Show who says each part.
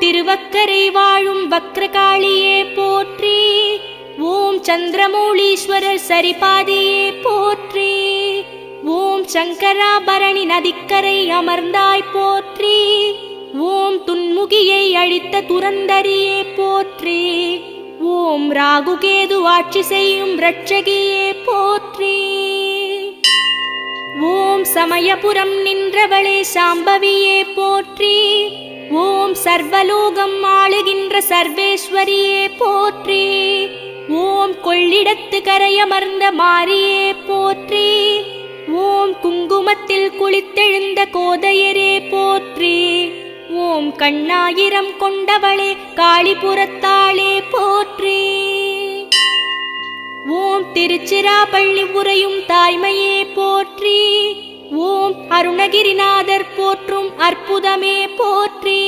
Speaker 1: திருவக்கரை வாழும் வக்ரகாளியே போற்றி. ஓம் சந்திரமௌலீஸ்வரர் சரிபாதியே போற்றி. ஓம் சங்கராபரணி நதிக்கரை அமர்ந்தாய் போற்றி. ஓம் துன்முகியை அழித்த துரந்தரியே போற்றி. ஓம் ராகுகேது ஆட்சி செய்யும் இரட்சகியே போற்றி. ஓம் சமயபுரம் நின்றவளே சாம்பவியே போற்றி. ஓம் சர்வலோகம் ஆளுகின்ற சர்வேஸ்வரியே போற்றி. ஓம் கொள்ளிடத்து கரையமர்ந்த மாரியே போற்றி. ஓம் குங்குமத்தில் குளித்தெழுந்த கோதையரே போற்றி. ஓம் கண்ணாயிரம் கொண்டவளே காளிபுரத்தாளே போற்றி. ஓம் திருச்சிராப்பள்ளி உறையும் தாய்மையே போற்றி. ஓம் அருணகிரிநாதர் போற்றும் அற்புதமே போற்றி.